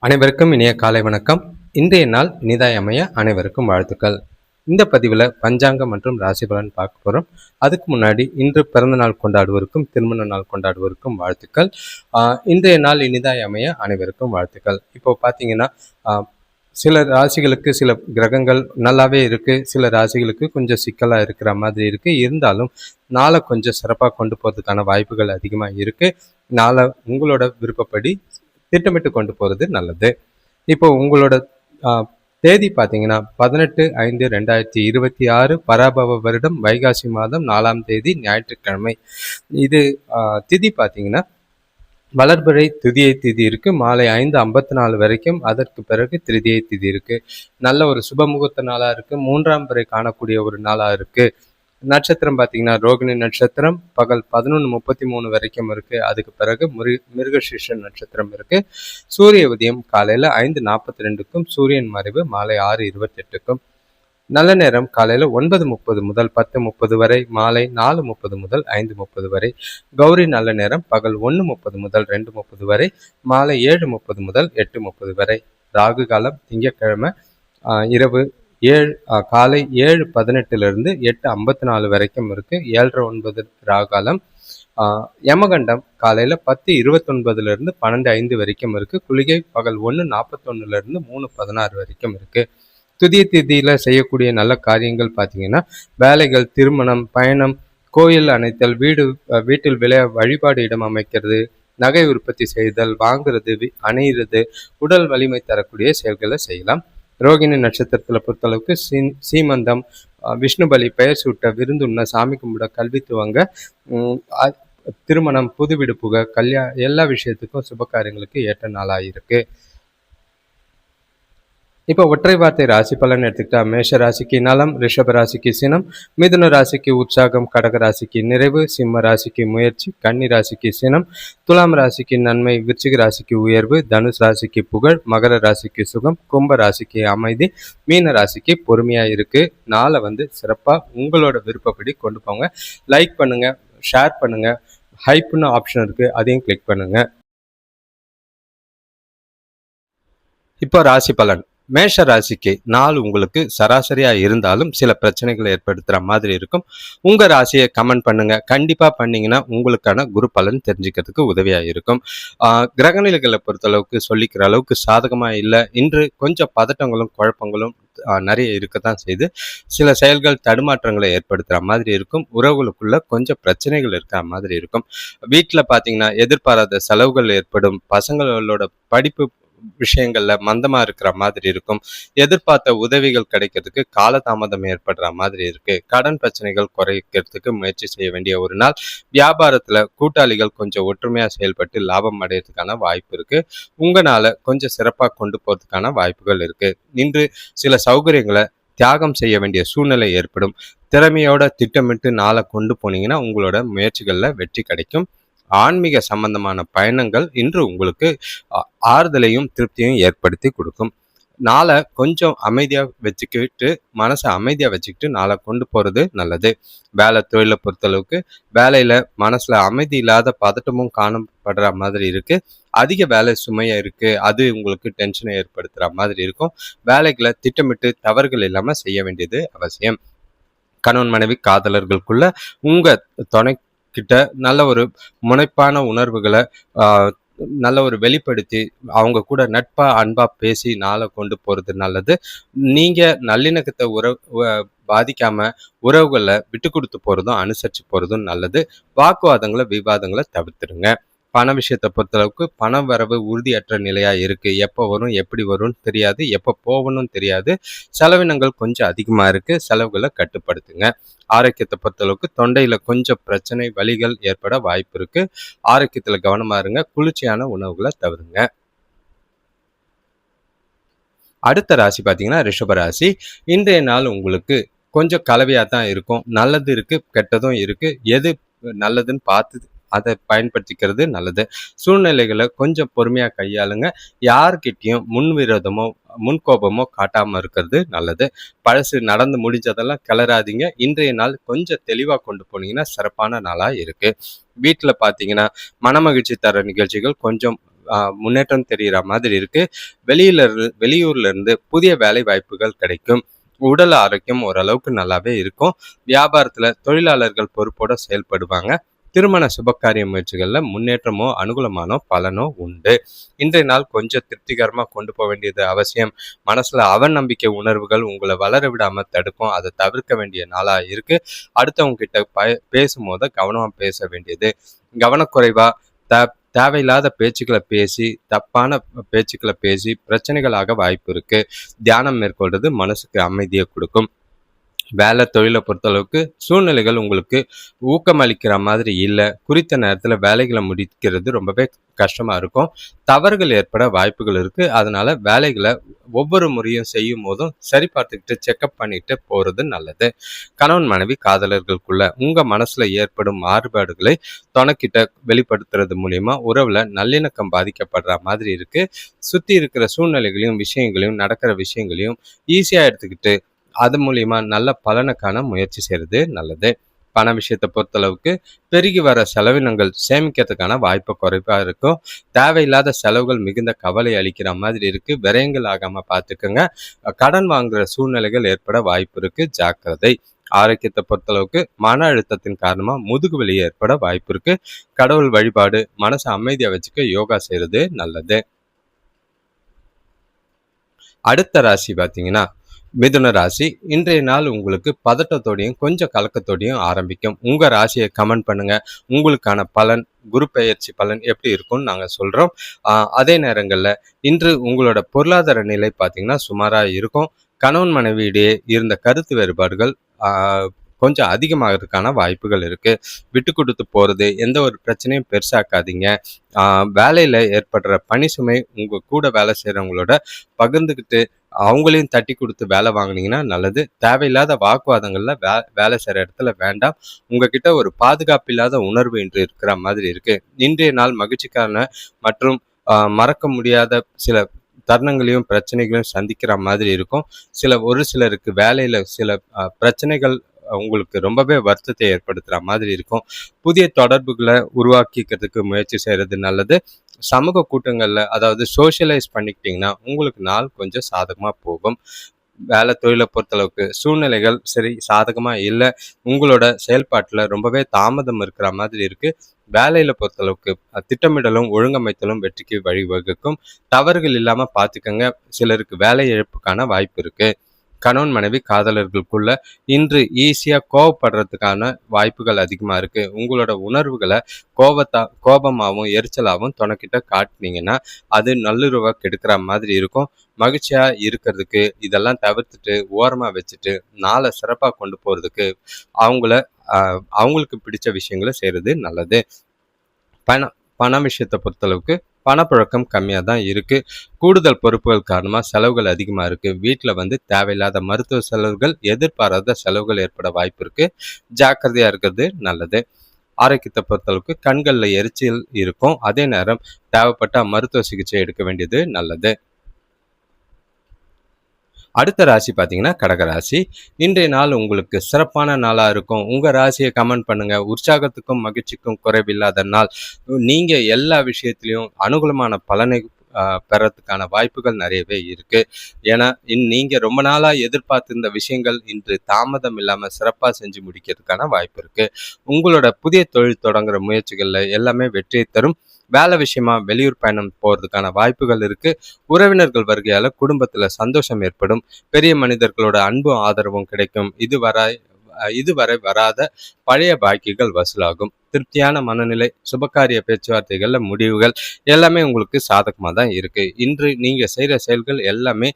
அனைவருக்கும் இனிய காலை வணக்கம். இன்றைய நாள் இனிதாய் அமைய அனைவருக்கும் வாழ்த்துக்கள். இந்த பதிவில் பஞ்சாங்கம் மற்றும் ராசி பலன் பார்க்க போகிறோம். அதுக்கு முன்னாடி இன்று பிறந்த நாள் கொண்டாடுவோருக்கும் திருமண நாள் கொண்டாடுவோருக்கும் வாழ்த்துக்கள். இன்றைய நாள் இனிதாய் அமைய அனைவருக்கும் வாழ்த்துக்கள். இப்போ பார்த்தீங்கன்னா சில ராசிகளுக்கு சில கிரகங்கள் நல்லாவே இருக்குது, சில ராசிகளுக்கு கொஞ்சம் சிக்கலாக இருக்கிற மாதிரி இருக்குது. இருந்தாலும் நாளை கொஞ்சம் சிறப்பாக கொண்டு போகிறதுக்கான வாய்ப்புகள் அதிகமாக இருக்குது. நாளை உங்களோட விருப்பப்படி திட்டமிட்டு கொண்டு போகிறது நல்லது. இப்போ உங்களோட தேதி பார்த்தீங்கன்னா 18/5/2026 பராபவ வருடம் வைகாசி மாதம் 4ஆம் தேதி ஞாயிற்றுக்கிழமை. இது திதி பார்த்தீங்கன்னா வளர்பிறை துதியை திதி இருக்குது. மாலை 5:54 வரைக்கும். அதற்கு பிறகு திருதியை திதி இருக்குது. நல்ல ஒரு சுபமுகூர்த்த நாளாக இருக்குது. 3ஆம் பிறை காணக்கூடிய ஒரு நாளாக இருக்குது. நட்சத்திரம் பார்த்தீங்கன்னா ரோகிணி நட்சத்திரம் பகல் 11:33 வரைக்கும் இருக்கு. அதுக்கு பிறகு மிருகசீர்ஷ நட்சத்திரம் இருக்கு. சூரிய உதயம் காலையில 5:42க்கும் சூரியன் மறைவு மாலை 6:28க்கும். நல்ல நேரம் காலையில 9:30 முதல் 10:30 வரை, மாலை 4:30 முதல் 5:30 வரை. கௌரி நல்ல நேரம் பகல் 1:30 முதல் 2:30 வரை, மாலை 7:30 முதல் 8:30 வரை. ராகு காலம் திங்கட்கிழமை இரவு காலை 7:18 8:54 வரைக்கும் இருக்கு. 7:30 ராகாலம். யமகண்டம் காலையில 10:29 12:05 வரைக்கும் இருக்கு. குளிகை பகல் 1:41 3:16 வரைக்கும் இருக்கு. துதிய திதியில செய்யக்கூடிய நல்ல காரியங்கள் பார்த்தீங்கன்னா வேலைகள், திருமணம், பயணம், கோயில் அணைத்தல், வீட்டில் வழிபாடு இடம் அமைக்கிறது, நகை உற்பத்தி செய்தல், வாங்குறது, அணையிறது, உடல் வலிமை தரக்கூடிய செயல்களை செய்யலாம். ரோகிணி நட்சத்திரத்தில் பொறுத்தளவுக்கு சீமந்தம், விஷ்ணு பலி, பெயர் சூட்ட, விருந்துண்ண, சாமி கும்பிட, கல்வி துவங்க, திருமணம், புது வீடு புக, எல்லா விஷயத்துக்கும் சுப காரியங்களுக்கு ஏற்ற நாளாக இருக்கு. இப்போ ஒற்றை வார்த்தை ராசி பலன் எடுத்துக்கிட்டா மேஷ ராசிக்கு நலம், ரிஷப ராசிக்கு சினம், மிதுன ராசிக்கு உற்சாகம், கடக ராசிக்கு நிறைவு, சிம்ம ராசிக்கு முயற்சி, கன்னி ராசிக்கு சினம், துலாம் ராசிக்கு நன்மை, விருச்சிக ராசிக்கு உயர்வு, தனுஷ் ராசிக்கு புகழ், மகர ராசிக்கு சுகம், கும்ப ராசிக்கு அமைதி, மீன ராசிக்கு பொறுமையா இருக்கு. நாளை சிறப்பா உங்களோட விருப்பப்படி கொண்டு போங்க. லைக் பண்ணுங்க, ஷேர் பண்ணுங்க, ஹைப்னு ஆப்ஷன் இருக்கு, அதையும் கிளிக் பண்ணுங்க. இப்போ ராசி பலன். மேஷ ராசிக்கு நாள் உங்களுக்கு சராசரியா இருந்தாலும் சில பிரச்சனைகளை ஏற்படுத்துற மாதிரி இருக்கும். உங்க ராசியை கமெண்ட் பண்ணுங்க. கண்டிப்பா பண்ணீங்கன்னா உங்களுக்கான குரு பலன் தெரிஞ்சுக்கிறதுக்கு உதவியா இருக்கும். கிரகநிலைகளை பொறுத்தளவுக்கு சொல்லிக்கிற அளவுக்கு சாதகமா இல்லை. இன்று கொஞ்சம் பதட்டங்களும் குழப்பங்களும் நிறைய இருக்கத்தான் செய்து சில செயல்கள் தடுமாற்றங்களை ஏற்படுத்துற மாதிரி இருக்கும். உறவுகளுக்குள்ள கொஞ்சம் பிரச்சனைகள் இருக்கிற மாதிரி இருக்கும். வீட்டில் பார்த்தீங்கன்னா எதிர்பாராத செலவுகள் ஏற்படும். பசங்களோட படிப்பு விஷயங்கள்ல மந்தமா இருக்கிற மாதிரி இருக்கும். எதிர்பார்த்த உதவிகள் கிடைக்கிறதுக்கு காலதாமதம் ஏற்படுற மாதிரி இருக்கு. கடன் பிரச்சனைகள் குறைக்கிறதுக்கு முயற்சி செய்ய வேண்டிய ஒரு நாள். வியாபாரத்துல கூட்டாளிகள் கொஞ்சம் ஒற்றுமையா செயல்பட்டு லாபம் அடையிறதுக்கான வாய்ப்பு இருக்கு. உங்களால கொஞ்சம் சிறப்பா கொண்டு போறதுக்கான வாய்ப்புகள் இருக்கு. இன்று சில சௌகரியங்களை தியாகம் செய்ய வேண்டிய சூழ்நிலை ஏற்படும். திறமையோட திட்டமிட்டு நாளை கொண்டு போனீங்கன்னா உங்களோட முயற்சிகள்ல வெற்றி கிடைக்கும். ஆன்மீக சம்பந்தமான பயணங்கள் இன்று உங்களுக்கு ஆறுதலையும் திருப்தியும் ஏற்படுத்தி கொடுக்கும். நாளை கொஞ்சம் அமைதியாக வச்சுக்கிட்டு, மனசை அமைதியாக வச்சுக்கிட்டு நாளை கொண்டு போகிறது நல்லது. வேலை தொழிலை பொறுத்தளவுக்கு வேலையில் மனசில் அமைதி இல்லாத பதட்டமும் காணப்படுற மாதிரி இருக்குது. அதிக வேலை சுமையாக இருக்குது, அது உங்களுக்கு டென்ஷனை ஏற்படுத்துகிற மாதிரி இருக்கும். வேலைகளை திட்டமிட்டு தவறுகள் இல்லாமல் செய்ய வேண்டியது அவசியம். கணவன் மனைவி காதலர்களுக்குள்ள உங்கள் துணை கிட்ட நல்ல ஒரு முனைப்பான உணர்வுகளை நல்ல ஒரு வெளிப்படுத்தி அவங்க கூட நட்பா அன்பா பேசி நாளை கொண்டு போறது நல்லது. நீங்க நல்லிணக்கத்தை பாதிக்காம உறவுகளை விட்டு கொடுத்து போறதும் அனுசரிச்சு போறதும் நல்லது. வாக்குவாதங்களை விவாதங்களை தவிர்த்துருங்க. பண விஷயத்தை பொறுத்தளவுக்கு பண வரவு உறுதியற்ற நிலையா இருக்கு. எப்போ வரும், எப்படி வரும்னு தெரியாது, எப்போ போகணும்னு தெரியாது. செலவினங்கள் கொஞ்சம் அதிகமா இருக்கு. செலவுகளை கட்டுப்படுத்துங்க. ஆரோக்கியத்தை பொறுத்தளவுக்கு தொண்டையில கொஞ்சம் பிரச்சனை, வலிகள் ஏற்பட வாய்ப்பு இருக்கு. ஆரோக்கியத்துல கவனமா இருங்க. குளிர்ச்சியான உணவுகளை தவிருங்க. அடுத்த ராசி பார்த்தீங்கன்னா ரிஷப ராசி. இன்றைய நாள் உங்களுக்கு கொஞ்சம் கலவையா தான் இருக்கும். நல்லது இருக்கு, கெட்டதும் இருக்கு. எது நல்லதுன்னு பார்த்து அதை பயன்படுத்திக்கிறது நல்லது. சூழ்நிலைகளை கொஞ்சம் பொறுமையா கையாளுங்க. யார்கிட்டையும் முன்விரோதமோ முன்கோபமோ காட்டாம இருக்கிறது நல்லது. பழசு நடந்து முடிஞ்சதெல்லாம் கிளறாதீங்க. இன்றைய நாள் கொஞ்சம் தெளிவா கொண்டு போனீங்கன்னா சிறப்பான நாளா இருக்கு. வீட்டில் பார்த்தீங்கன்னா மனமகிழ்ச்சி தர நிகழ்ச்சிகள் கொஞ்சம் முன்னேற்றம் தெரிகிற மாதிரி இருக்கு. வெளியூர்ல இருந்து புதிய வேலை வாய்ப்புகள் கிடைக்கும். உடல் ஆரோக்கியம் ஓரளவுக்கு நல்லாவே இருக்கும். வியாபாரத்துல தொழிலாளர்கள் பொறுப்போட செயல்படுவாங்க. திருமண சுபகாரிய முயற்சிகள்ல முன்னேற்றமோ அனுகூலமான பலனோ உண்டு. இன்றைய நாள் கொஞ்சம் திருப்திகரமா கொண்டு போக வேண்டியது அவசியம். மனசுல அவநம்பிக்கை உணர்வுகள் உங்களை வளர விடாம தடுக்கும். அதை தவிர்க்க வேண்டிய நாளா இருக்கு. அடுத்தவங்க கிட்ட பேசும்போது கவனமா பேச வேண்டியது. கவனக்குறைவா தேவையில்லாத பேச்சுக்களை பேசி தப்பான பேச்சுக்களை பேசி பிரச்சனைகளாக வாய்ப்பு இருக்கு. தியானம் மேற்கொள்றது மனசுக்கு அமைதியை கொடுக்கும். வேலை தொழிலை பொறுத்தளவுக்கு சூழ்நிலைகள் உங்களுக்கு ஊக்கமளிக்கிற மாதிரி இல்லை. குறித்த நேரத்தில் வேலைகளை முடிக்கிறது ரொம்பவே கஷ்டமா இருக்கும். தவறுகள் ஏற்பட வாய்ப்புகள் இருக்கு. அதனால வேலைகளை ஒவ்வொரு முறையும் செய்யும் போதும் சரி பார்த்துக்கிட்டு செக்அப் பண்ணிட்டு போறது நல்லது. கணவன் மனைவி காதலர்களுக்குள்ள உங்க மனசுல ஏற்படும் மாறுபாடுகளை துணைக்கிட்ட வெளிப்படுத்துறது மூலியமா உறவுல நல்லிணக்கம் பாதிக்கப்படுற மாதிரி இருக்கு. சுத்தி இருக்கிற சூழ்நிலைகளையும் விஷயங்களையும் நடக்கிற விஷயங்களையும் ஈஸியா எடுத்துக்கிட்டு அது மூலியமா நல்ல பலனை காண முயற்சி செய்யறது நல்லது. பண விஷயத்தை பொறுத்தளவுக்கு பெருகி வர செலவினங்கள் சேமிக்கிறதுக்கான வாய்ப்பு குறைவா இருக்கும். தேவையில்லாத செலவுகள் மிகுந்த கவலை அளிக்கிற மாதிரி இருக்கு. விரயங்கள் ஆகாம பார்த்துக்கோங்க. கடன் வாங்குற சூழ்நிலைகள் ஏற்பட வாய்ப்பு இருக்கு. ஜாக்கிரதை. ஆரோக்கியத்தை பொறுத்தளவுக்கு மன அழுத்தத்தின் காரணமா முதுகு வலி ஏற்பட வாய்ப்பு இருக்கு. கடவுள் வழிபாடு மனசை அமைதியா வச்சுக்க யோகா செய்யறது நல்லது. அடுத்த ராசி பார்த்தீங்கன்னா மிதுன ராசி. இன்றைய நாள் உங்களுக்கு பதட்டத்தோடையும் கொஞ்சம் கலக்கத்தோடையும் ஆரம்பிக்கும். உங்க ராசியை கமெண்ட் பண்ணுங்க. உங்களுக்கான பலன் குரு பெயர்ச்சி பலன் எப்படி இருக்கும்னு நாங்க சொல்றோம். அதே நேரங்கள்ல இன்று உங்களோட பொருளாதார நிலை பார்த்தீங்கன்னா சுமாரா இருக்கும். கணவன் மனைவியிடையே இருந்த கருத்து வேறுபாடுகள் கொஞ்சம் அதிகமாகிறதுக்கான வாய்ப்புகள் இருக்கு. விட்டு கொடுத்து போறது, எந்த ஒரு பிரச்சனையும் பெருசாக்காதீங்க. வேலையில ஏற்படுற பணி சுமை உங்க கூட வேலை செய்யறவங்களோட பகிர்ந்துக்கிட்டு அவங்களையும் தட்டி கொடுத்து வேலை வாங்கினீங்கன்னா நல்லது. தேவையில்லாத வாக்குவாதங்கள்ல வேலை செய்யற இடத்துல வேண்டாம். உங்ககிட்ட ஒரு பாதுகாப்பு இல்லாத உணர்வு இன்று இருக்கிற மாதிரி இருக்கு. இன்றைய நாள் மகிழ்ச்சிக்கான மற்றும் மறக்க முடியாத சில தருணங்களையும் பிரச்சனைகளையும் சந்திக்கிற மாதிரி இருக்கும். ஒரு சிலருக்கு வேலையில சில பிரச்சனைகள் உங்களுக்கு ரொம்பவே வருத்தத்தை ஏற்படுத்துற மாதிரி இருக்கும். புதிய தொடர்புகளை உருவாக்கிக்கிறதுக்கு முயற்சி செய்யறது நல்லது. சமூக கூட்டங்கள்ல அதாவது சோஷியலைஸ் பண்ணிக்கிட்டீங்கன்னா உங்களுக்கு நாள் கொஞ்சம் சாதகமா போகும். வேலை தொழிலை பொறுத்தளவுக்கு சூழ்நிலைகள் சரி சாதகமா இல்லை. உங்களோட செயல்பாட்டுல ரொம்பவே தாமதம் இருக்கிற மாதிரி இருக்கு. வேலையில பொறுத்தளவுக்கு திட்டமிடலும் ஒழுங்கமைத்தலும் வெற்றிக்கு வழிவகுக்கும். தவறுகள் இல்லாம பார்த்துக்கங்க. சிலருக்கு வேலை இழப்புக்கான வாய்ப்பு இருக்கு. கணவன் மனைவி காதலர்களுக்குள்ள இன்று ஈஸியா கோவப்படுறதுக்கான வாய்ப்புகள் அதிகமா இருக்கு. உங்களோட உணர்வுகளை கோபமாகவும் எரிச்சலாகவும் துணைக்கிட்ட காட்டினீங்கன்னா அது நல்லுறவை கெடுக்கிற மாதிரி இருக்கும். மகிழ்ச்சியா இருக்கிறதுக்கு இதெல்லாம் தவிர்த்துட்டு ஓரமா வச்சுட்டு நாளை சிறப்பா கொண்டு போறதுக்கு அவங்களுக்கு பிடிச்ச விஷயங்களை செய்யறது நல்லது. பண விஷயத்தை பொறுத்தளவுக்கு பணப்புழக்கம் கம்மியாக தான் இருக்கு. கூடுதல் பொறுப்புகள் காரணமாக செலவுகள் அதிகமாக இருக்கு. வீட்டில் தேவையில்லாத மருத்துவ செலவுகள் எதிர்பாராத செலவுகள் ஏற்பட வாய்ப்பு இருக்கு. ஜாக்கிரதையா இருக்கிறது நல்லது. ஆரோக்கியத்தை பொறுத்தளவுக்கு கண்களில் எரிச்சல் இருக்கும். அதே நேரம் தேவைப்பட்ட மருத்துவ சிகிச்சை எடுக்க வேண்டியது நல்லது. அடுத்த ராசி பார்த்தீங்கன்னா கடகராசி. இன்றைய நாள் உங்களுக்கு சிறப்பான நாளாக இருக்கும். உங்கள் ராசியை கமெண்ட் பண்ணுங்க. உற்சாகத்துக்கும் மகிழ்ச்சிக்கும் குறைவில்லாத நாள். நீங்கள் எல்லா விஷயத்திலையும் அனுகூலமான பலனை பெறத்துக்கான வாய்ப்புகள் நிறையவே இருக்கு. ஏன்னா நீங்கள் ரொம்ப நாளாக எதிர்பார்த்திருந்த விஷயங்கள் இன்று தாமதம் இல்லாமல் சிறப்பாக செஞ்சு முடிக்கிறதுக்கான வாய்ப்பு இருக்கு. உங்களோட புதிய தொழில் தொடங்குற முயற்சிகளில் எல்லாமே வெற்றியை தரும். வேலை விஷயமா வெளியூர் பயணம் போறதுக்கான வாய்ப்புகள் இருக்கு. உறவினர்கள் வருகையால குடும்பத்துல சந்தோஷம் ஏற்படும். பெரிய மனிதர்களோட அன்பும் ஆதரவும் கிடைக்கும். இதுவரை வராத பழைய பாக்கிகள் வசூலாகும். திருப்தியான மனநிலை, சுபகாரிய பேச்சுவார்த்தைகள்ல முடிவுகள் எல்லாமே உங்களுக்கு சாதகமாக தான் இருக்கு. இன்று நீங்க செய்யற செயல்கள் எல்லாமே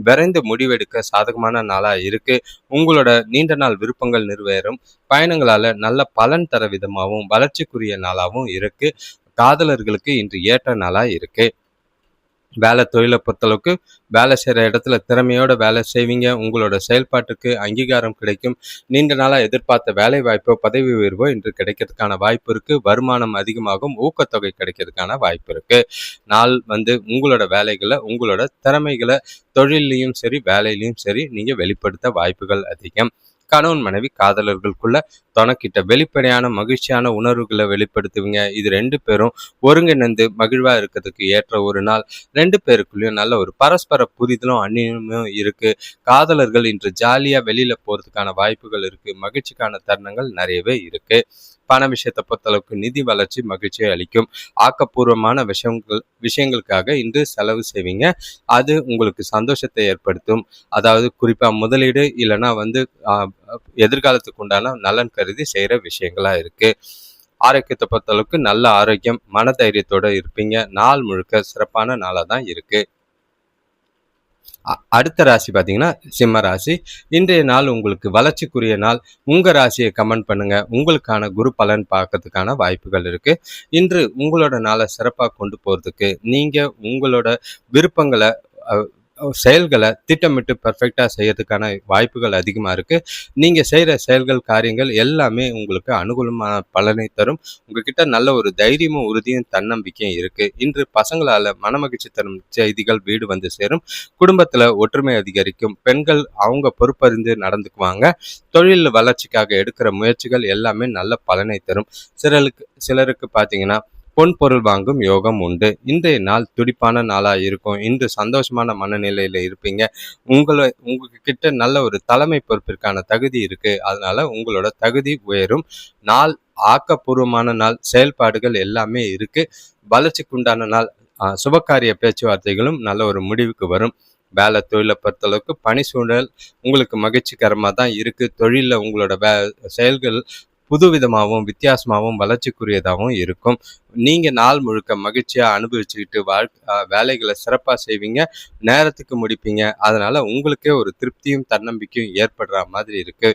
விரைந்து முடிவெடுக்க சாதகமான நாளா இருக்கு. உங்களோட நீண்ட நாள் விருப்பங்கள் நிறைவேறும். பயணங்களால நல்ல பலன் தர விதமாகவும் வளர்ச்சிக்குரிய நாளாகவும் இருக்கு. காதலர்களுக்கு இன்று ஏற்ற நாளா இருக்கு. வேலை தொழிலை பொறுத்தளவுக்கு வேலை செய்கிற இடத்துல திறமையோட வேலை செய்வீங்க. உங்களோட செயல்பாட்டுக்கு அங்கீகாரம் கிடைக்கும். நீண்ட நாளாக எதிர்பார்த்த வேலை வாய்ப்போ பதவி உயர்வோ இன்று கிடைக்கிறதுக்கான வாய்ப்பு இருக்கு. வருமானம் அதிகமாகும். ஊக்கத்தொகை கிடைக்கிறதுக்கான வாய்ப்பு இருக்கு. நாள் உங்களோட வேலைகளை உங்களோட திறமைகளை தொழிலையும் சரி வேலையிலையும் சரி நீங்க வெளிப்படுத்த வாய்ப்புகள் அதிகம். கணவன் மனைவி காதலர்களுக்குள்ள தொணக்கிட்ட வெளிப்படையான மகிழ்ச்சியான உணர்வுகளை வெளிப்படுத்துவீங்க. இது 2 பேரும் ஒருங்கிணைந்து மகிழ்வா இருக்கிறதுக்கு ஏற்ற ஒரு நாள். 2 பேருக்குள்ளயும் நல்ல ஒரு பரஸ்பர புரிதலும் அந்நியமும் இருக்கு. காதலர்கள் இன்று ஜாலியா வெளியில போறதுக்கான வாய்ப்புகள் இருக்கு. மகிழ்ச்சிக்கான தருணங்கள் நிறையவே இருக்கு. பண விஷயத்தை பொறுத்தளவுக்கு நிதி வளர்ச்சி மகிழ்ச்சியை அளிக்கும். ஆக்கப்பூர்வமான விஷயங்களுக்காக இன்று செலவு செய்வீங்க. அது உங்களுக்கு சந்தோஷத்தை ஏற்படுத்தும். அதாவது குறிப்பா முதலீடு இல்லைன்னா எதிர்காலத்துக்கு உண்டான நலன் கருதி செய்யற விஷயங்களா இருக்கு. ஆரோக்கியத்தை பொறுத்தளவுக்கு நல்ல ஆரோக்கியம், மன தைரியத்தோட இருப்பீங்க. நாள் முழுக்க சிறப்பான நாளா தான் இருக்கு. அடுத்த ராசி பார்த்தீங்கன்னா சிம்ம ராசி. இன்றைய நாள் உங்களுக்கு வளர்ச்சிக்குரிய நாள். உங்க ராசியை கமெண்ட் பண்ணுங்க. உங்களுக்கான குரு பலன் பார்க்கறதுக்கான வாய்ப்புகள் இருக்கு. இன்று உங்களோட நாளை சிறப்பாக கொண்டு போறதுக்கு நீங்க உங்களோட விருப்பங்களை செயல்களை திட்டமிட்டு பெர்ஃபெக்டா செய்யறதுக்கான வாய்ப்புகள் அதிகமா இருக்கு. நீங்க செய்யற செயல்கள் காரியங்கள் எல்லாமே உங்களுக்கு அனுகூலமான பலனை தரும். உங்ககிட்ட நல்ல ஒரு தைரியமும் உறுதியும் தன்னம்பிக்கையும் இருக்கு. இன்று பசங்களால மனமகிழ்ச்சி தரும் செய்திகள் வீடு வந்து சேரும். குடும்பத்துல ஒற்றுமை அதிகரிக்கும். பெண்கள் அவங்க பொறுப்பறிந்து நடந்துக்குவாங்க. தொழில் வளர்ச்சிக்காக எடுக்கிற முயற்சிகள் எல்லாமே நல்ல பலனை தரும். சிலருக்கு பார்த்தீங்கன்னா பொன் பொருள் வாங்கும் யோகம் உண்டு. இன்றைய நாள் துடிப்பான நாளா இருக்கும். இன்று சந்தோஷமான மனநிலையில இருப்பீங்க. உங்ககிட்ட நல்ல ஒரு தலைமை பொறுப்பிற்கான தகுதி இருக்கு. அதனால உங்களோட தகுதி உயரும். நாள் ஆக்கப்பூர்வமான நாள். செயல்பாடுகள் எல்லாமே இருக்கு. வளர்ச்சிக்குண்டான நாள். சுபகாரிய பேச்சுவார்த்தைகளும் நல்ல ஒரு முடிவுக்கு வரும். வேலை தொழிலை பொறுத்தளவுக்கு பணி சூழல் உங்களுக்கு மகிழ்ச்சிகரமாக தான் இருக்கு. தொழிலில் உங்களோட செயல்கள் புதுவிதமாகவும் வித்தியாசமாகவும் வளர்ச்சிக்குரியதாகவும் இருக்கும். நீங்க நாள் முழுக்க மகிழ்ச்சியா அனுபவிச்சுக்கிட்டு வேலைகளை சிறப்பா செய்வீங்க. நேரத்துக்கு முடிப்பீங்க. அதனால உங்களுக்கே ஒரு திருப்தியும் தன்னம்பிக்கையும் ஏற்படுற மாதிரி இருக்கு.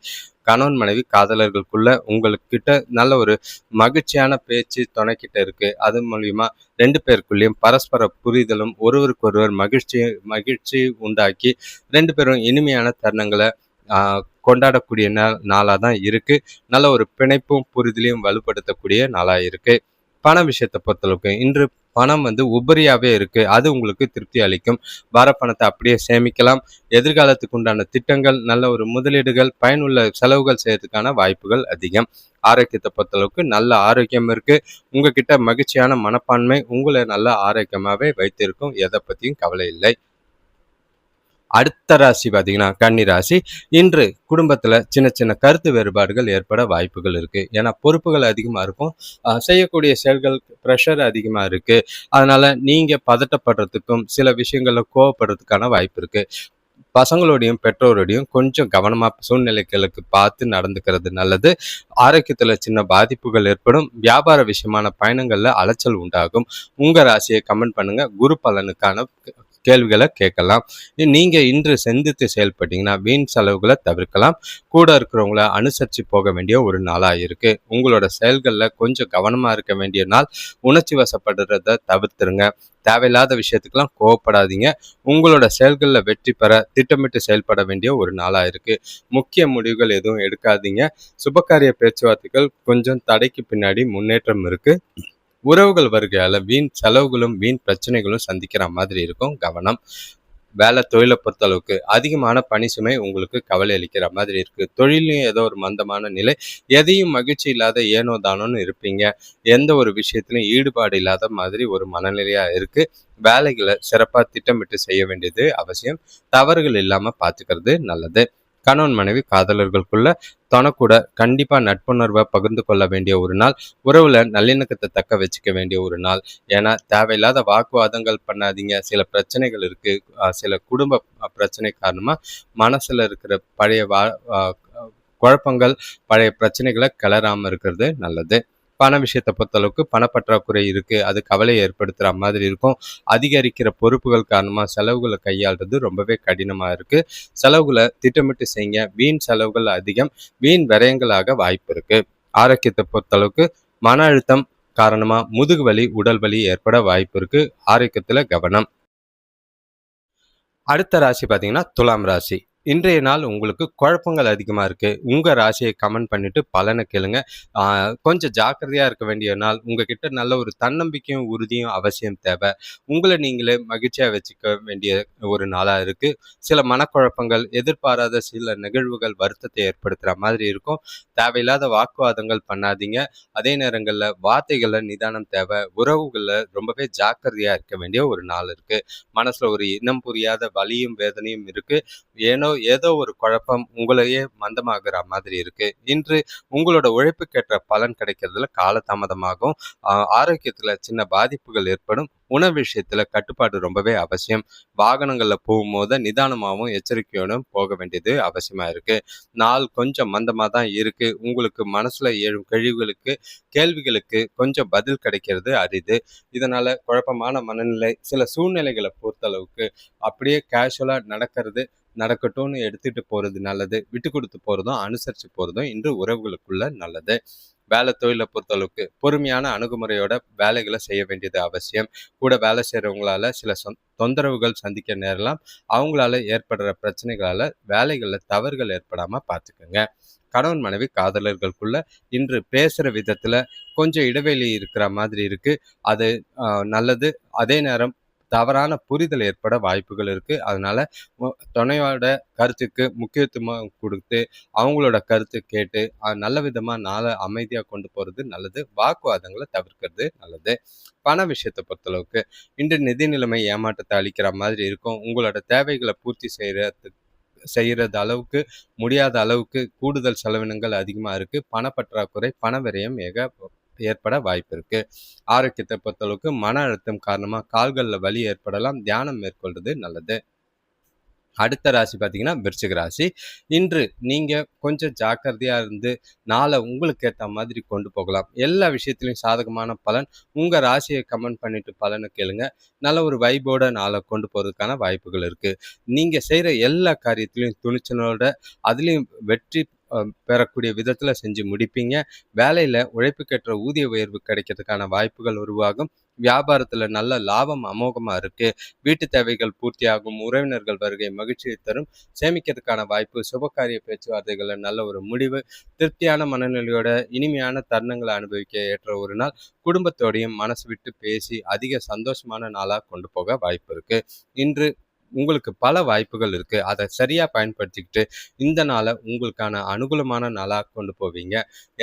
கணவன் மனைவி காதலர்களுக்குள்ள உங்ககிட்ட நல்ல ஒரு மகிழ்ச்சியான பேச்சு துணைக்கிட்ட இருக்கு. அது மூலியமா 2 பேருக்குள்ளேயும் பரஸ்பர புரிதலும் ஒருவருக்கொருவர் மகிழ்ச்சி உண்டாக்கி 2 பேரும் இனிமையான தருணங்களை கொண்டாடக்கூடிய நாளாக தான் இருக்கு. நல்ல ஒரு பிணைப்பும் புரிதலையும் வலுப்படுத்தக்கூடிய நாளாக இருக்கு. பண விஷயத்தை பொறுத்தளவுக்கு இன்று பணம் உபரியாவே இருக்கு. அது உங்களுக்கு திருப்தி அளிக்கும். வர பணத்தை அப்படியே சேமிக்கலாம். எதிர்காலத்துக்கு உண்டான திட்டங்கள், நல்ல ஒரு முதலீடுகள், பயனுள்ள செலவுகள் செய்யறதுக்கான வாய்ப்புகள் அதிகம். ஆரோக்கியத்தை பொறுத்தளவுக்கு நல்ல ஆரோக்கியம் இருக்கு. உங்ககிட்ட மகிழ்ச்சியான மனப்பான்மை உங்களை நல்ல ஆரோக்கியமாவே வைத்திருக்கும். எதை பத்தியும் கவலை இல்லை. அடுத்த ராசி பார்த்தீங்கன்னா கன்னி ராசி. இன்று குடும்பத்துல சின்ன சின்ன கருத்து வேறுபாடுகள் ஏற்பட வாய்ப்புகள் இருக்கு. ஏன்னா பொறுப்புகள் அதிகமா இருக்கும். செய்யக்கூடிய செயல்கள் ப்ரெஷர் அதிகமா இருக்கு. அதனால நீங்க பதட்டப்படுறதுக்கும் சில விஷயங்கள்ல கோவப்படுறதுக்கான வாய்ப்பு இருக்கு. பசங்களோடையும் பெற்றோரோடையும் கொஞ்சம் கவனமா சூழ்நிலைகளுக்கு பார்த்து நடந்துக்கிறது நல்லது. ஆரோக்கியத்துல சின்ன பாதிப்புகள் ஏற்படும். வியாபார விஷயமான பயணங்கள்ல அலைச்சல் உண்டாகும். உங்க ராசியை கமெண்ட் பண்ணுங்க. குரு பலனுக்கான கேள்விகளை கேட்கலாம். நீங்க இன்று சிந்தித்து செயல்பட்டீங்கன்னா வீண் செலவுகளை தவிர்க்கலாம். கூட இருக்கிறவங்கள அனுசரித்து போக வேண்டிய ஒரு நாளா இருக்கு. உங்களோட செயல்கள்ல கொஞ்சம் கவனமா இருக்க வேண்டிய நாள். உணர்ச்சி வசப்படுறத தவிர்த்துருங்க. தேவையில்லாத விஷயத்துக்கெல்லாம் கோவப்படாதீங்க. உங்களோட செயல்களில் வெற்றி பெற திட்டமிட்டு செயல்பட வேண்டிய ஒரு நாளா இருக்கு. முக்கிய முடிவுகள் எதுவும் எடுக்காதீங்க. சுபகாரிய பேச்சுவார்த்தைகள் கொஞ்சம் தடைக்கு பின்னாடி முன்னேற்றம் இருக்கு. உறவுகள் வருகையால வீண் செலவுகளும் வீண் பிரச்சனைகளும் சந்திக்கிற மாதிரி இருக்கும். கவனம். வேலை தொழிலை பொறுத்தளவுக்கு அதிகமான பணி சுமை உங்களுக்கு கவலை அளிக்கிற மாதிரி இருக்கு. தொழிலையும் ஏதோ ஒரு மந்தமான நிலை. எதையும் மகிழ்ச்சி இல்லாத ஏனோ தானோன்னு இருப்பீங்க. எந்த ஒரு விஷயத்திலும் ஈடுபாடு இல்லாத மாதிரி ஒரு மனநிலையா இருக்கு. வேலைகளை சிறப்பாக திட்டமிட்டு செய்ய வேண்டியது அவசியம். தவறுகள் இல்லாம பார்த்துக்கிறது நல்லது. கணவன் மனைவி காதலர்களுக்குள்ள தனக்கூட கண்டிப்பா நட்புணர்வை பகிர்ந்து கொள்ள வேண்டிய ஒரு நாள். உறவுல நல்லிணக்கத்தை தக்க வச்சுக்க வேண்டிய ஒரு நாள். ஏன்னா தேவையில்லாத வாக்குவாதங்கள் பண்ணாதீங்க. சில பிரச்சனைகள் இருக்கு. சில குடும்ப பிரச்சனை காரணமா மனசுல இருக்கிற பழைய குழப்பங்கள், பழைய பிரச்சனைகளை கிளறாம இருக்கிறது நல்லது. பண விஷயத்தை பொறுத்தளவுக்கு பணப்பற்றாக்குறை இருக்கு. அது கவலையை ஏற்படுத்துற மாதிரி இருக்கும். அதிகரிக்கிற பொறுப்புகள் காரணமா செலவுகளை கையாளுறது ரொம்பவே கடினமா இருக்கு. செலவுகளை திட்டமிட்டு செய்யுங்க. வீண் செலவுகள் அதிகம். வீண் விரயங்களாக வாய்ப்பு இருக்கு. ஆரோக்கியத்தை பொறுத்தளவுக்கு மன அழுத்தம் காரணமா முதுகு வலி, உடல் வலி ஏற்பட வாய்ப்பு இருக்கு. ஆரோக்கியத்துல கவனம். அடுத்த ராசி பார்த்தீங்கன்னா துலாம் ராசி. இன்றைய நாள் உங்களுக்கு குழப்பங்கள் அதிகமா இருக்கு. உங்க ராசிய கமெண்ட் பண்ணிட்டு பலன கேளுங்க. ஆ கொஞ்சம் ஜாக்கிரதையா இருக்க வேண்டிய நாள். உங்ககிட்ட நல்ல ஒரு தன்னம்பிக்கையும், உறுதியும் அவசியம் தேவை. உங்கள நீங்களே மகிழ்ச்சியா வச்சுக்க வேண்டிய ஒரு நாளா இருக்கு. சில மனக்குழப்பங்கள், எதிர்பாராத சில நிகழ்வுகள் வருத்தத்தை ஏற்படுத்துற மாதிரி இருக்கும். தேவையில்லாத வாக்குவாதங்கள் பண்ணாதீங்க. அதே நேரங்கள்ல வார்த்தைகள்ல நிதானம் தேவை. உறவுகள்ல ரொம்பவே ஜாக்கிரதையா இருக்க வேண்டிய ஒரு நாள் இருக்கு. மனசுல ஒரு இனம் புரியாத வலியும், வேதனையும் இருக்கு. ஏதோ ஒரு குழப்பம் உங்களையே மந்தமாகுற மாதிரி இருக்கு. இன்று உங்களோட உழைப்புக்கேற்ற பலன் கிடைக்கிறதுல காலதாமதமாகும். ஆரோக்கியத்துல சின்ன பாதிப்புகள் ஏற்படும். உணவு விஷயத்துல கட்டுப்பாடு ரொம்பவே அவசியம். வாகனங்கள்ல போகும்போது நிதானமாகவும் எச்சரிக்கையோடும் போக வேண்டியது அவசியமா இருக்கு. நாள் கொஞ்சம் மந்தமா தான் இருக்கு. உங்களுக்கு மனசுல எழும் கேள்விகளுக்கு கொஞ்சம் பதில் கிடைக்கிறது அரிது. இதனால குழப்பமான மனநிலை, சில சூழ்நிலைகளை பொறுத்தளவுக்கு அப்படியே கேஷுவலா நடக்கட்டும்னு எடுத்துட்டு போறது நல்லது. விட்டு கொடுத்து போறதும், அனுசரிச்சு போறதும் இன்று உறவுகளுக்குள்ள நல்லது. வேலை தொழிலை பொறுத்தளவுக்கு பொறுமையான அணுகுமுறையோட வேலைகளை செய்ய வேண்டியது அவசியம். கூட வேலை செய்யறவங்களால சில தொந்தரவுகள் சந்திக்க நேரலாம். அவங்களால ஏற்படுற பிரச்சனைகளால வேலைகள்ல தவறுகள் ஏற்படாம பார்த்துக்கோங்க. கணவன் மனைவி காதலர்களுக்குள்ள இன்று பேசுற விதத்துல கொஞ்சம் இடைவெளி இருக்கிற மாதிரி இருக்கு. அது நல்லது. அதே நேரம் தவறான புரிதல் ஏற்பட வாய்ப்புகள் இருக்கு. அதனால துணையோட கருத்துக்கு முக்கியத்துவம் கொடுத்து, அவங்களோட கருத்து கேட்டு நல்ல விதமா நாள அமைதியா கொண்டு போறது நல்லது. வாக்குவாதங்களை தவிர்க்கிறது நல்லது. பண விஷயத்தை பொறுத்தளவுக்கு இன்று நிதி நிலைமை ஏமாற்றத்தை அளிக்கிற மாதிரி இருக்கும். உங்களோட தேவைகளை பூர்த்தி செய்யறது அளவுக்கு முடியாத அளவுக்கு கூடுதல் செலவினங்கள் அதிகமா இருக்கு. பணப்பற்றாக்குறை, பண விரயம் ஏற்பட வாய்ப்பு இருக்கு. ஆரோக்கியத்தை பொறுத்தளவுக்கு மன அழுத்தம் காரணமா கால்கள்ல வலி ஏற்படலாம். தியானம் மேற்கொள்றது நல்லது. அடுத்த ராசி பார்த்தீங்கன்னா விருச்சிக ராசி. இன்று நீங்க கொஞ்சம் ஜாக்கிரதையா இருந்து நாளை உங்களுக்கு ஏத்த மாதிரி கொண்டு போகலாம். எல்லா விஷயத்திலும் சாதகமான பலன். உங்க ராசியை கமெண்ட் பண்ணிட்டு பலனை கேளுங்க. நல்ல ஒரு வைபோட நாளை கொண்டு போறதுக்கான வாய்ப்புகள் இருக்கு. நீங்க செய்யற எல்லா காரியத்திலையும் துணிச்சலோட, அதுலயும் வெற்றி பெறக்கூடிய விதத்துல செஞ்சு முடிப்பீங்க. வேலையில உழைப்புக்கேற்ற ஊதிய உயர்வு கிடைக்கிறதுக்கான வாய்ப்புகள் உருவாகும். வியாபாரத்துல நல்ல லாபம் அமோகமா இருக்கு. வீட்டு தேவைகள் பூர்த்தியாகும். உறவினர்கள் வருகை மகிழ்ச்சியை தரும். சேமிக்கிறதுக்கான வாய்ப்பு. சுபகாரிய பேச்சுவார்த்தைகள்ல நல்ல ஒரு முடிவு. திருப்தியான மனநிலையோட இனிமையான தருணங்களை அனுபவிக்க ஏற்ற ஒரு நாள். குடும்பத்தோடையும் மனசு விட்டு பேசி அதிக சந்தோஷமான நாளா கொண்டு போக வாய்ப்பு இருக்கு. இன்று உங்களுக்கு பல வாய்ப்புகள் இருக்கு. அதை சரியா பயன்படுத்திக்கிட்டு இந்த நாளை உங்களுக்கான அனுகூலமான நாளா கொண்டு போவீங்க.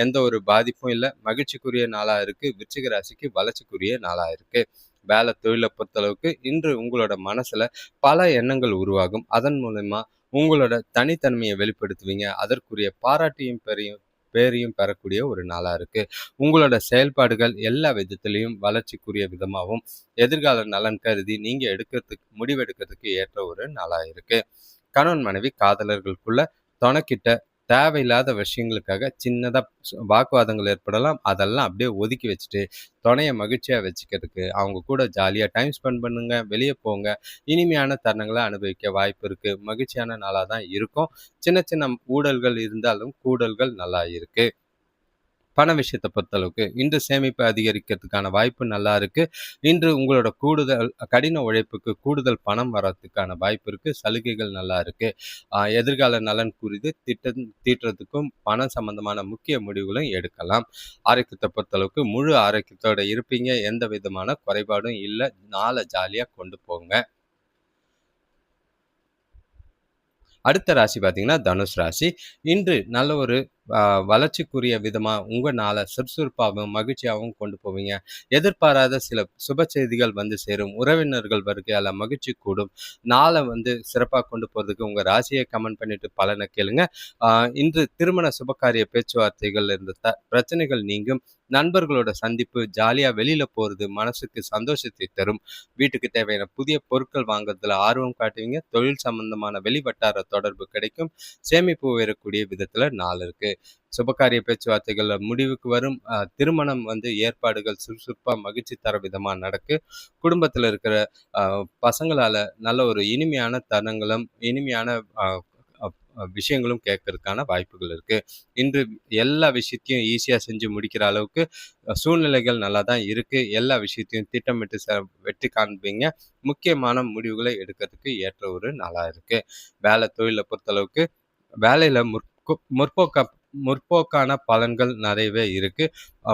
எந்த ஒரு பாதிப்பும் இல்லை. மகிழ்ச்சிக்குரிய நாளா இருக்கு. விருச்சிக ராசிக்கு வளர்ச்சிக்குரிய நாளா இருக்கு. வேலை தொழிலை பொறுத்தளவுக்கு இன்று உங்களோட மனசுல பல எண்ணங்கள் உருவாகும். அதன் மூலமா உங்களோட தனித்தன்மையை வெளிப்படுத்துவீங்க. அதற்குரிய பாராட்டியும் பேரையும் பெறக்கூடிய ஒரு நாளா இருக்கு. உங்களோட செயல்பாடுகள் எல்லா விதத்திலையும் வளர்ச்சிக்குரிய விதமாகவும், எதிர்கால நலன் கருதி நீங்க முடிவெடுக்கிறதுக்கு ஏற்ற ஒரு நாளா இருக்கு. கணவன் மனைவி காதலர்களுக்குள்ள தொணக்கிட்ட தேவையில்லாத விஷயங்களுக்காக சின்னதா வாக்குவாதங்கள் ஏற்படலாம். அதெல்லாம் அப்படியே ஒதுக்கி வச்சுட்டு துணையை மகிழ்ச்சியா வச்சுக்கிறதுக்கு அவங்க கூட ஜாலியா டைம் ஸ்பெண்ட் பண்ணுங்க. வெளியே போங்க. இனிமையான தருணங்களை அனுபவிக்க வாய்ப்பு இருக்கு. மகிழ்ச்சியான நாளா தான் இருக்கும். சின்ன சின்ன ஊடல்கள் இருந்தாலும் கூடல்கள் நல்லா இருக்கு. பண விஷயத்தை பொறுத்தளவுக்கு இன்று சேமிப்பு அதிகரிக்கிறதுக்கான வாய்ப்பு நல்லா இருக்கு. இன்று உங்களோட கடின உழைப்புக்கு கூடுதல் பணம் வர்றதுக்கான வாய்ப்பு இருக்கு. சலுகைகள் நல்லா இருக்கு. எதிர்கால நலன் குறித்து தீட்டுறதுக்கும் பணம் சம்பந்தமான முக்கிய முடிவுகளும் எடுக்கலாம். ஆரோக்கியத்தை பொறுத்தளவுக்கு முழு ஆரோக்கியத்தோட இருப்பீங்க. எந்த விதமான குறைபாடும் இல்லை. நாளை ஜாலியா கொண்டு போங்க. அடுத்த ராசி பார்த்தீங்கன்னா தனுஷ் ராசி. இன்று நல்ல ஒரு வளர்ச்சிக்குரிய விதமா உங்க நாளை சுறுசுறுப்பாகவும் மகிழ்ச்சியாகவும் கொண்டு போவீங்க. எதிர்பாராத சில சுப செய்திகள் வந்து சேரும். உறவினர்கள் வருகையால மகிழ்ச்சி கூடும். நாளை சிறப்பாக கொண்டு போறதுக்கு உங்க ராசியை கமெண்ட் பண்ணிட்டு பலனை கேளுங்க. இன்று திருமண சுபகாரிய பேச்சுவார்த்தைகள் இருந்த பிரச்சனைகள் நீங்கும். நண்பர்களோட சந்திப்பு, ஜாலியா வெளியில போறது மனசுக்கு சந்தோஷத்தை தரும். வீட்டுக்கு தேவையான புதிய பொருட்கள் வாங்குறதுல ஆர்வம் காட்டுவீங்க. தொழில் சம்பந்தமான வெளிவட்டார தொடர்பு கிடைக்கும். சேமிப்பு உயரக்கூடிய விதத்துல நாள் இருக்கு. சுபகாரிய பேச்சுவார்த்தைகள் முடிவுக்கு வரும். திருமணம் ஏற்பாடுகள் சுறுசுறுப்பா மகிழ்ச்சி தர விதமா நடக்கு. குடும்பத்துல இருக்கிற பசங்களால நல்ல ஒரு இனிமையான தருணங்களும், இனிமையான விஷயங்களும் கேட்கறதுக்கான வாய்ப்புகள் இருக்கு. இன்று எல்லா விஷயத்தையும் ஈஸியா செஞ்சு முடிக்கிற அளவுக்கு சூழ்நிலைகள் நல்லா தான் இருக்கு. எல்லா விஷயத்தையும் திட்டமிட்டு வெற்றி காண்பீங்க. முக்கியமான முடிவுகளை எடுக்கிறதுக்கு ஏற்ற ஒரு நாளா இருக்கு. வேலை தொழில பொறுத்தளவுக்கு வேலையில முற்போக்கா முற்போக்கான பலன்கள் நிறையவே இருக்கு.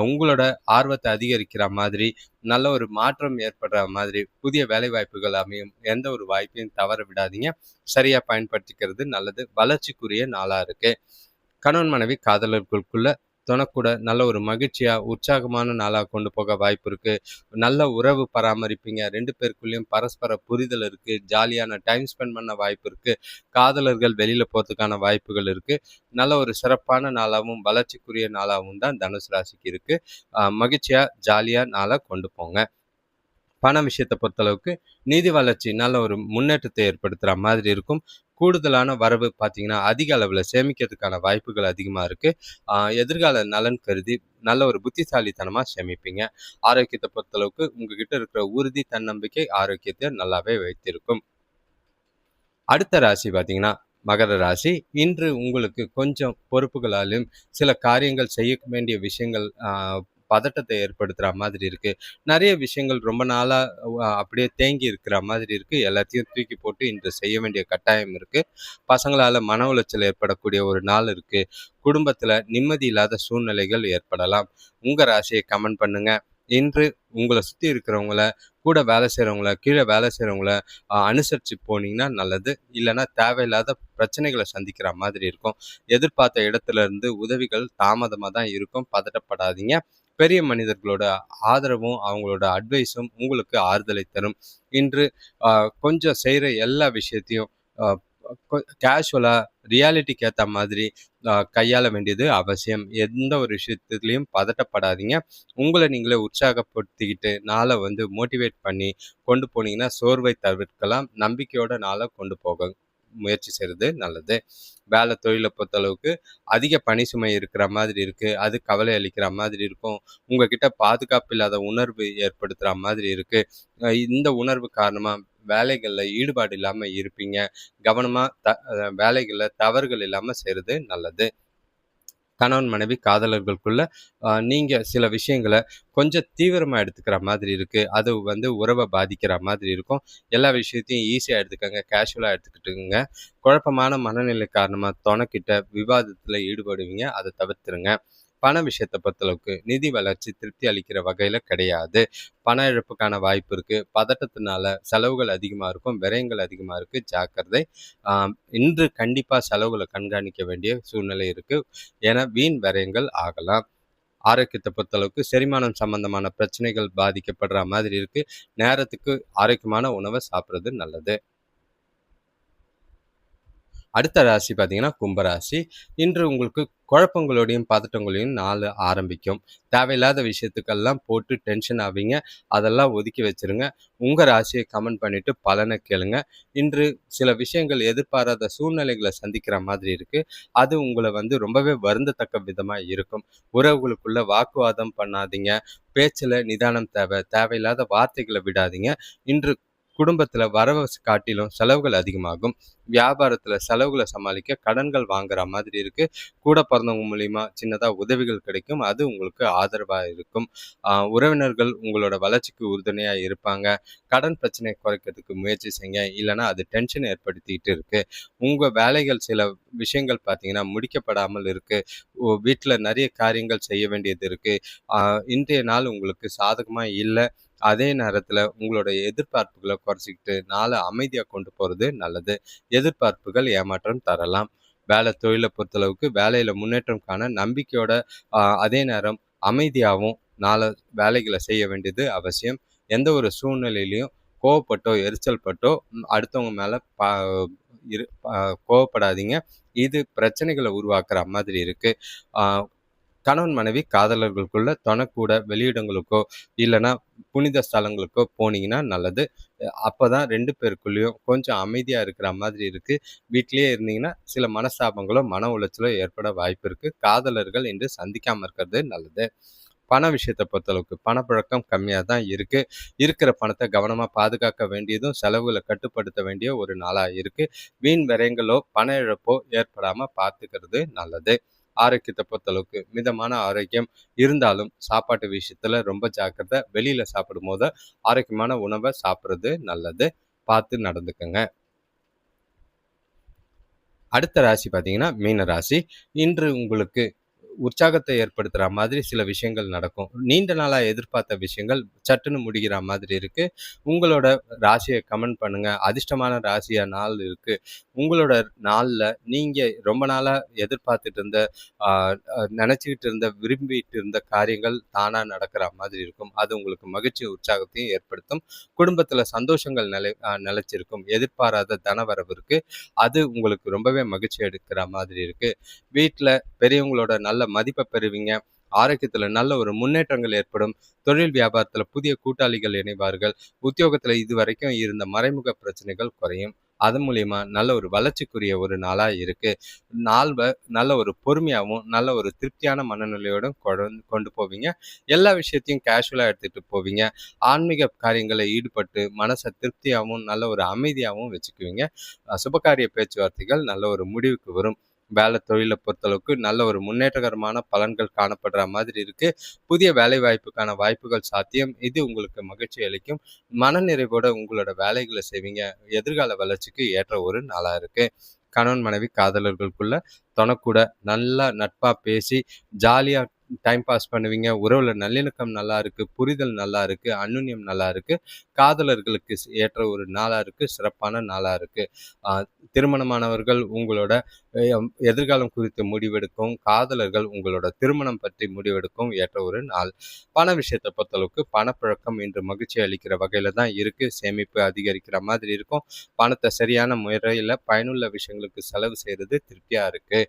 உங்களோட ஆர்வத்த அதிகரிக்கிற மாதிரி, நல்ல ஒரு மாற்றம் ஏற்படுற மாதிரி, புதிய வேலைவாய்ப்புகள் அமையும். எந்த ஒரு வாய்ப்பையும் தவற விடாதீங்க. சரியா பயன்படுத்திக்கிறது நல்லது. வளர்ச்சிக்குரிய நாளா இருக்கு. கணவன் மனைவி காதலர்களுக்குள்ள தொணக்கூட நல்ல ஒரு மகிழ்ச்சியா, உற்சாகமான நாளா கொண்டு போக வாய்ப்பு இருக்கு. நல்ல உறவு பராமரிப்பீங்க. 2 பேருக்குள்ளயும் பரஸ்பர புரிதல் இருக்கு. ஜாலியான டைம் ஸ்பெண்ட் பண்ண வாய்ப்பு இருக்கு. காதலர்கள் வெளியில போறதுக்கான வாய்ப்புகள் இருக்கு. நல்ல ஒரு சிறப்பான நாளாவும், வளர்ச்சிக்குரிய நாளாவும் தான் தனுசு ராசிக்கு இருக்கு. மகிழ்ச்சியா, ஜாலியா நாள கொண்டு போங்க. பண விஷயத்த பொறுத்தளவுக்கு நிதி வளர்ச்சி நல்ல ஒரு முன்னேற்றத்தை ஏற்படுத்துற மாதிரி இருக்கும். கூடுதலான வரவு பார்த்தீங்கன்னா, அதிக அளவுல சேமிக்கிறதுக்கான வாய்ப்புகள் அதிகமா இருக்கு. எதிர்கால நலன் கருதி நல்ல ஒரு புத்திசாலித்தனமா சேமிப்பீங்க. ஆரோக்கியத்த பொறுத்தளவுக்கு உங்ககிட்ட இருக்கிற உறுதி, தன்னம்பிக்கை ஆரோக்கியத்த நல்லாவே வைத்திருக்கும். அடுத்த ராசி பார்த்தீங்கன்னா, மகர ராசி. இன்று உங்களுக்கு கொஞ்சம் பொறுப்புகளாலும், சில காரியங்கள் செய்ய வேண்டிய விஷயங்கள் பதட்டத்தை ஏற்படுத்துற மாதிரி இருக்கு. நெறைய விஷயங்கள் ரொம்ப நாளா அப்படியே தேங்கி இருக்கிற மாதிரி இருக்கு. எல்லாத்தையும் தூக்கி போட்டு இன்று செய்ய வேண்டிய கட்டாயம் இருக்கு. பசங்களால மன உளைச்சல் ஏற்படக்கூடிய ஒரு நாள் இருக்கு. குடும்பத்துல நிம்மதி இல்லாத சூழ்நிலைகள் ஏற்படலாம். உங்க ராசியை கமெண்ட் பண்ணுங்க. இன்று உங்கள சுத்தி இருக்கிறவங்கள, கூட வேலை செய்றவங்கள, கீழ வேலை செய்றவங்கள அனுசரிச்சு போனீங்கன்னா நல்லது. இல்லன்னா தேவையில்லாத பிரச்சனைகள சந்திக்கிற மாதிரி இருக்கும். எதிர்பார்த்த இடத்துல இருந்து உதவிகள் தாமதமா தான் இருக்கும். பதட்டப்படாதீங்க. பெரிய மனிதர்களோட ஆதரவும், அவங்களோட அட்வைஸும் உங்களுக்கு ஆறுதலை தரும். இன்று அ கொஞ்சம் செய்ற எல்லா விஷயத்தையும் அ கேஷுவலா ரியாலிட்டிக்கு ஏத்த மாதிரி கையாள வேண்டியது அவசியம். எந்த ஒரு விஷயத்துலயும் பதட்டப்படாதீங்க. உங்கள நீங்களே உற்சாகப்படுத்திக்கிட்டு, நாள மோட்டிவேட் பண்ணி கொண்டு போனீங்கன்னா, சோர்வை தவிர்க்கலாம். நம்பிக்கையோட நாள கொண்டு போக முயற்சி செய்றது நல்லது. வேலை தொழில பொறுத்தளவுக்கு அதிக பணி சுமை இருக்கிற மாதிரி இருக்கு. அது கவலை அளிக்கிற மாதிரி இருக்கும். உங்ககிட்ட பாதுகாப்பு இல்லாத உணர்வு ஏற்படுத்துற மாதிரி இருக்கு. இந்த உணர்வு காரணமா வேலைகள்ல ஈடுபாடு இல்லாம இருப்பீங்க. கவனமா வேலைகள்ல தவறுகள் இல்லாம செய்றது நல்லது. கணவன் மனைவி காதலர்களுக்குள்ள நீங்க சில விஷயங்கள கொஞ்சம் தீவிரமா எடுத்துக்கிற மாதிரி இருக்கு. அது உறவ பாதிக்கிற மாதிரி இருக்கும். எல்லா விஷயத்தையும் ஈஸியா எடுத்துக்கங்க. கேஷுவலா எடுத்துக்கிட்டுங்க. குழப்பமான மனநிலை காரணமா தொணக்கிட்ட விவாதத்துல ஈடுபடுவீங்க. அத தவிர்த்துருங்க. பண விஷயத்த பொறுத்தளவுக்கு நிதி வளர்ச்சி திருப்தி அளிக்கிற வகையில கிடையாது. பண இழப்புக்கான வாய்ப்பு இருக்கு. பதட்டத்தினால செலவுகள் அதிகமா இருக்கும். விரயங்கள் அதிகமா இருக்கு. ஜாக்கிரதை. ஆ இன்று கண்டிப்பா செலவுகள கண்காணிக்க வேண்டிய சூழ்நிலை இருக்கு. ஏன்னா வீண் விரயங்கள் ஆகலாம். ஆரோக்கியத்த பொறுத்தளவுக்கு செரிமானம் சம்பந்தமான பிரச்சனைகள் பாதிக்கப்படுற மாதிரி இருக்கு. நேரத்துக்கு ஆரோக்கியமான உணவ சாப்பிடுறது நல்லது. அடுத்த ராசி பார்த்தீங்கன்னா, கும்பராசி. இன்று உங்களுக்கு குழப்பங்களோடையும், பதட்டங்களோடையும் நாள் ஆரம்பிக்கும். தேவையில்லாத விஷயத்துக்கெல்லாம் போட்டு டென்ஷன் ஆவீங்க. அதெல்லாம் ஒதுக்கி வச்சுருங்க. உங்க ராசிய கமெண்ட் பண்ணிட்டு பலன கேளுங்க. இன்று சில விஷயங்கள் எதிர்பாராத சூழ்நிலைகள சந்திக்கிற மாதிரி இருக்கு. அது உங்கள ரொம்பவே வருந்தத்தக்க விதமா இருக்கும். உறவுகளுக்குள்ள வாக்குவாதம் பண்ணாதீங்க. பேச்சுல நிதானம் தேவை. தேவையில்லாத வார்த்தைகள விடாதீங்க. இன்று குடும்பத்துல வரவ காட்டிலும் செலவுகள் அதிகமாகும். வியாபாரத்துல செலவுகள சமாளிக்க கடன்கள் வாங்குற மாதிரி இருக்கு. கூட பிறந்தவங்க மூலியமா சின்னதா உதவிகள் கிடைக்கும். அது உங்களுக்கு ஆதரவா இருக்கும். உறவினர்கள் உங்களோட வளர்ச்சிக்கு உறுதுணையா இருப்பாங்க. கடன் பிரச்சனைய குறைக்கிறதுக்கு முயற்சி செய்யுங்க. இல்லன்னா அது டென்ஷன் ஏற்படுத்திட்டு இருக்கு. உங்க வேலைகள் சில விஷயங்கள் பார்த்தீங்கன்னா, முடிக்கப்படாமல் இருக்கு. வீட்ல நெறைய காரியங்கள் செய்ய வேண்டியது இருக்கு. இன்றைய நாள் உங்களுக்கு சாதகமா இல்ல. அதே நேரத்துல உங்களோட எதிர்பார்ப்புகள குறைச்சுக்கிட்டு நாள அமைதியா கொண்டு போறது நல்லது. எதிர்பார்ப்புகள் ஏமாற்றம் தரலாம். வேலை தொழில பொறுத்தளவுக்கு வேலையில முன்னேற்றம் காண நம்பிக்கையோட அதே நேரம் அமைதியாவும் நாள வேலைகள செய்ய வேண்டியது அவசியம். எந்த ஒரு சூழ்நிலையிலயும் கோவப்பட்டோ, எரிச்சல் பட்டோ அடுத்தவங்க மேல இரு அ கோவப்படாதீங்க. இது பிரச்சனைகள உருவாக்குற மாதிரி இருக்கு. ஆ கணவன் மனைவி காதலர்களுக்குள்ள தொணக்கூட வெளியிடங்களுக்கோ இல்லைன்னா புனித ஸ்தலங்களுக்கோ போனீங்கன்னா நல்லது. அப்பதான் 2 பேருக்குள்ளேயும் கொஞ்சம் அமைதியா இருக்கிற மாதிரி இருக்கு. வீட்டிலேயே இருந்தீங்கன்னா சில மனஸ்தாபங்களோ, மன உளைச்சலோ ஏற்பட வாய்ப்பு இருக்கு. காதலர்கள் இன்று சந்திக்காம இருக்கிறது நல்லது. பண விஷயத்தை பொறுத்தளவுக்கு பணப்புழக்கம் கம்மியாக தான் இருக்கு. இருக்கிற பணத்தை கவனமாக பாதுகாக்க வேண்டியதும் செலவுகளை கட்டுப்படுத்த வேண்டிய ஒரு நாளாக இருக்கு. வீண் விரயங்களோ பண இழப்போ ஏற்படாமல் பார்த்துக்கிறது நல்லது. ஆரோக்கியத்தை பொறுத்தளவுக்கு மிதமான ஆரோக்கியம் இருந்தாலும் சாப்பாட்டு விஷயத்துல ரொம்ப ஜாக்கிரதை. வெளியில சாப்பிடும் போது ஆரோக்கியமான உணவை சாப்பிட்றது நல்லது. பார்த்து நடந்துக்கங்க. அடுத்த ராசி பார்த்தீங்கன்னா மீன ராசி. இன்று உங்களுக்கு உற்சாகத்தை ஏற்படுத்துற மாதிரி சில விஷயங்கள் நடக்கும். நீண்ட நாளா எதிர்பார்த்த விஷயங்கள் சட்டுன்னு முடிகிற மாதிரி இருக்கு. உங்களோட ராசிய கமெண்ட் பண்ணுங்க. அதிர்ஷ்டமான ராசியா நாள் இருக்கு. உங்களோட நாள்ல நீங்க ரொம்ப நாளா எதிர்பார்த்துட்டு இருந்த ஆ நெனச்சுக்கிட்டு இருந்த, விரும்பிட்டு இருந்த காரியங்கள் தானா நடக்கிற மாதிரி இருக்கும். அது உங்களுக்கு மகிழ்ச்சியும், உற்சாகத்தையும் ஏற்படுத்தும். குடும்பத்துல சந்தோஷங்கள் நிலைச்சிருக்கும். எதிர்பாராத தனவரவு இருக்கு. அது உங்களுக்கு ரொம்பவே மகிழ்ச்சி அளிக்கிற மாதிரி இருக்கு. வீட்ல பெரியவங்களோட நல்ல மதிப்பை பெறுவீங்க. ஆரோக்கியத்துல நல்ல ஒரு முன்னேற்றங்கள் ஏற்படும். தொழில் வியாபாரத்துல புதிய கூட்டாளிகள் இணைவார்கள். உத்தியோகத்துல இதுவரைக்கும் இருந்த மறைமுக பிரச்சனைகள் குறையும். அதன் மூலியமா நல்ல ஒரு வளர்ச்சிக்குரிய ஒரு நாளா இருக்கு. நல்ல ஒரு பொறுமையாவும், நல்ல ஒரு திருப்தியான மனநிலையோடும் கொண்டு போவீங்க. எல்லா விஷயத்தையும் கேஷுவலா எடுத்துட்டு போவீங்க. ஆன்மீக காரியங்களில் ஈடுபட்டு மனசை திருப்தியாகவும், நல்ல ஒரு அமைதியாகவும் வச்சுக்குவீங்க. சுபகாரிய பேச்சுவார்த்தைகள் நல்ல ஒரு முடிவுக்கு வரும். வேலை தொழிலை பொறுத்தளவுக்கு நல்ல ஒரு முன்னேற்றகரமான பலன்கள் காணப்படுற மாதிரி இருக்கு. புதிய வேலை வாய்ப்புக்கான வாய்ப்புகள் சாத்தியம். இது உங்களுக்கு மகிழ்ச்சி அளிக்கும். மனநிறைவோட உங்களோட வேலைகளை செய்வீங்க. எதிர்கால வளர்ச்சிக்கு ஏற்ற ஒரு நாளா இருக்கு. கணவன் மனைவி காதலர்களுக்குள்ள தொணக்கூட நல்லா நட்பா பேசி ஜாலியா டைம் பாஸ் பண்ணுவீங்க. உறவுல நல்லிணக்கம் நல்லா இருக்கு. புரிதல் நல்லா இருக்கு. அந்யுன்யம் நல்லா இருக்கு. காதலர்களுக்கு ஏற்ற ஒரு நாளா இருக்கு. சிறப்பான நாளா இருக்கு. திருமணமானவர்கள் உங்களோட எதிர்காலம் குறித்து முடிவெடுக்கும். காதலர்கள் உங்களோட திருமணம் பற்றி முடிவெடுக்கும் ஏற்ற ஒரு நாள். பண விஷயத்தை பொறுத்தளவுக்கு பணப்புழக்கம் இன்று மகிழ்ச்சி அளிக்கிற வகையில தான் இருக்கு. சேமிப்பு அதிகரிக்கிற மாதிரி இருக்கும். பணத்தை சரியான முறையில பயனுள்ள விஷயங்களுக்கு செலவு செய்யறது திருப்தியா இருக்கு.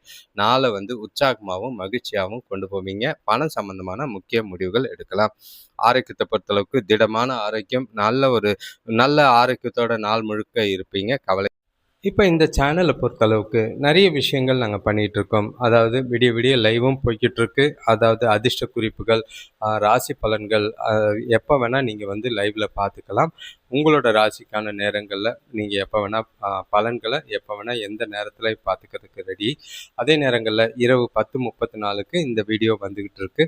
நாளை உற்சாகமாகவும் மகிழ்ச்சியாகவும் கொண்டு போவீங்க. பணம் சம்பந்தமான முக்கிய முடிவுகள் எடுக்கலாம். ஆரோக்கியத்தை பொறுத்தளவுக்கு திடமான ஆரோக்கியம், நல்ல ஆரோக்கியத்தோட நாள் முழுக்க இருப்பீங்க. கவலை இப்போ இந்த சேனலை பொறுத்தளவுக்கு நிறைய விஷயங்கள் நாங்கள் பண்ணிகிட்டு இருக்கோம். அதாவது விடிய விடிய லைவும் போய்கிட்டு இருக்கு. அதாவது அதிர்ஷ்ட குறிப்புகள், ராசி பலன்கள் எப்போ வேணால் நீங்கள் லைவில் பார்த்துக்கலாம். உங்களோட ராசிக்கான நேரங்களில் நீங்கள் எப்போ வேணால் பலன்களை எப்போ வேணால் எந்த நேரத்தில் பார்த்துக்கிறதுக்கு ரெடி. அதே நேரங்களில் இரவு 10:34க்கு இந்த வீடியோ வந்துக்கிட்டு இருக்கு.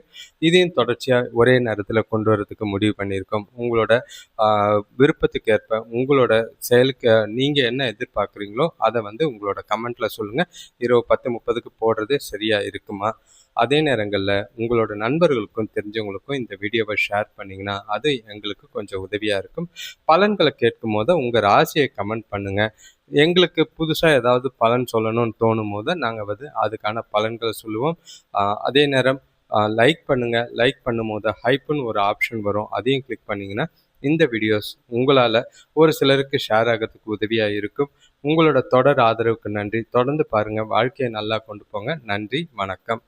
இதையும் தொடர்ச்சியாக ஒரே நேரத்தில் கொண்டு வரதுக்கு முடிவு பண்ணியிருக்கோம். உங்களோட விருப்பத்துக்கு ஏற்ப உங்களோட செயலுக்கு நீங்கள் என்ன எதிர்பார்க்குறீங்களோ அதை உங்களோட கமெண்ட்டில் சொல்லுங்கள். இரவு 10:30க்கு போடுறது சரியாக இருக்குமா? அதே நேரங்களில் உங்களோட நண்பர்களுக்கும் தெரிஞ்சவங்களுக்கும் இந்த வீடியோவை ஷேர் பண்ணிங்கன்னா அது எங்களுக்கு கொஞ்சம் உதவியாக இருக்கும். பலன்களை கேட்கும் போது உங்கள் ராசியை கமெண்ட் பண்ணுங்கள். எங்களுக்கு புதுசாக ஏதாவது பலன் சொல்லணும்னு தோணும் போது நாங்கள் அதுக்கான பலன்களை சொல்லுவோம். அதே நேரம் லைக் பண்ணுங்கள். லைக் பண்ணும் போது ஹைப்புன்னு ஒரு ஆப்ஷன் வரும். அதையும் கிளிக் பண்ணிங்கன்னா இந்த வீடியோஸ் உங்களால் ஒரு சிலருக்கு ஷேர் ஆகிறதுக்கு உதவியாக இருக்கும். உங்களோட தொடர் ஆதரவுக்கு நன்றி. தொடர்ந்து பாருங்கள். வாழ்க்கையை நல்லா கொண்டு போங்க. நன்றி. வணக்கம்.